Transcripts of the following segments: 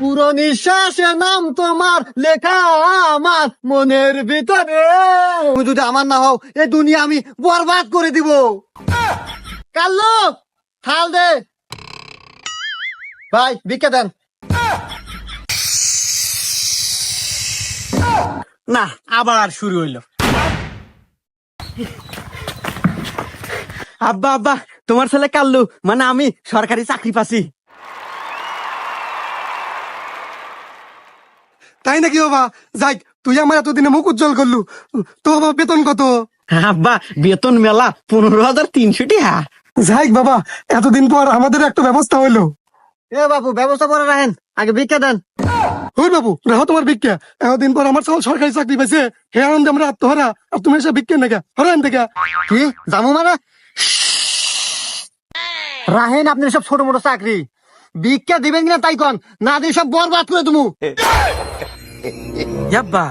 পুরো নিঃশ্বাসে নাম তোমার লেখা আমার মনের ভিতরে। তুমি যদি আমার না হও এই দুনিয়া আমি বরবাদ করে দিব। কাল্লু থাল দে ভাই, ভিক্ষা দেন। না, আবার শুরু হইলো। আব্বা আব্বা, তোমার ছেলে কাল্লু, মানে আমি সরকারি চাকরি পাচ্ছি। তাই নাকি বাবা? যাই, তুই আমার এতদিনে মুখ উজ্জ্বল করলু। তো বাবা বেতন কত? আব্বা, বেতন মেলা 15,300 টাকা। যাই বাবা, এতদিন পর আমাদের একটা ব্যবস্থা হইলো। এ বাবু, ব্যবস্থা করে রাখেন, আগে ভিক্ষা দেন। ওই বাবু, রাহো তোমার ভিক্ষা। এতদিন পর আমার সব সরকারি চাকরি পাইছে, হে আনন্দে আমরা আত্মহারা, আর তুমি এসে ভিক্ষা নেগা হরান থেকে। কি জামু মানে? রাহেন আপনি সব ছোট মোটো চাকরি, ভিক্ষা দিবেন কিনা তাই কন, না দিয়ে সব বরবাদ করে তুমি। আব্বা,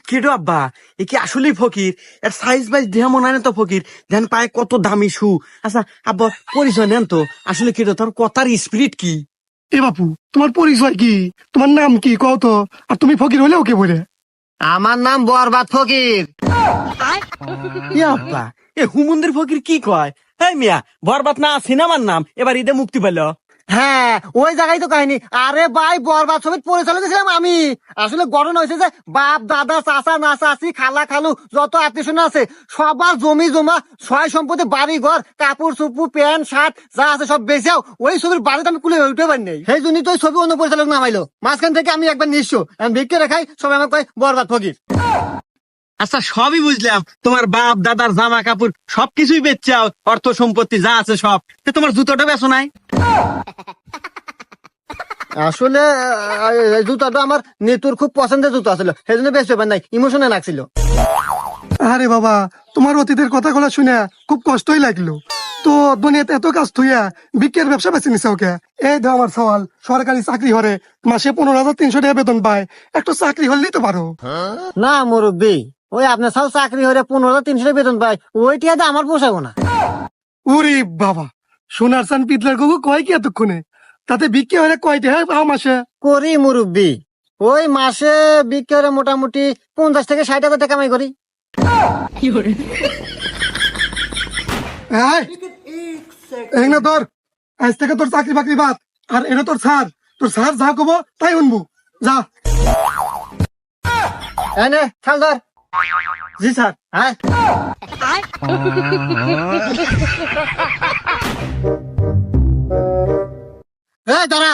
কেডো আব্বা, এ কি আসলেই ফকির? এর সাইজ বাইজ দেহ মনে হয় না তো ফকির। ধ্যান পায়ে কত দামি শু। আচ্ছা আব্বা, পরিচয় নেন তো, আসলে কেডো তোর কথার স্পিরিট কি? এ বাপু, তোমার পরিচয় কি? তোমার নাম কি কও তো? আর তুমি ফকির হলেও কে বলে? আমার নাম বরবাদ ফকির। আব্বা, এ হুমন্দির ফকির কি কয়? হ্যাঁ মিয়া, বরবাদ না সিনেমার নাম, এবার ঈদে মুক্তি পেল। হ্যাঁ, ওই জায়গায় তো কাহিনী। আরে ভাই, বরবাদ ছবির পরিচালক ছিলাম আমি। আসলে ঘটনা হয়েছে যে বাপ দাদা চাচা না চাচি খালা খালু যত আত্মীয় আছে সবার জমি জমা সয় সম্পত্তি বাড়ি ঘর কাপড় চুপু প্যান্ট শার্ট যা আছে সব বেচাও ওই ছবির বাড়িতে আমি কুলে উঠতে পারি নাই। সেই জন্যই তো ওই ছবি অন্য পরিচালক নামাইলো। মাঝখান থেকে আমি একবার নিঃস্ব, আমি ভিক্ষে রেখাই, সবাই আমাকে কয় বরবাদ ফকির। আচ্ছা সবই বুঝলাম, তোমার বাপ দাদার জামা কাপড় সবকিছুই বেচাও, অর্থ সম্পত্তি যা আছে সব, তোমার জুতোটা বেচো নাই? আসলে এই জুতাটা আমার নেতুর খুব পছন্দের জুতো ছিল, সেই জন্য বেশ ব্যাপার নাই, ইমোশনে লাগছিল। আরে বাবা, তোমার অতীতের কথাগুলো শুনে খুব কষ্টই লাগলো। তো দুনিয়াতে এত কাজ থুইয়া বিক্রির ব্যবসা বেছে নিছে ওকে। এই দাও আমার সওয়াল, সরকারি চাকরি হরে মাসে 15,300 টাকা বেতন পায়, একটু চাকরি হলেই তো পারো। না মুরব্বী, ওই আপনার সব চাকরি হলে 15,300 বেতন পায়, ওইটা দিয়ে আমার পোষাবো না। ওরে বাবা, সোনার চান পিতলার গগু কয় কি এতক্ষণে? তাতে বিক্রি হলে কয়টা হয় পাও মাসে? করি মুরব্বী, ওই মাসে বিক্রি হলে মোটামুটি 50 থেকে 60 হাজার টাকা কামাই করি। এই না তোর, আজ থেকে তোর চাকরি বাকরি বাদ। আর এটা তোর স্যার, তোর স্যার যা কব তাই শুনবো। যা। এনে ছাল ধর। জি স্যার। হ্যাঁ, এই দাঁড়া।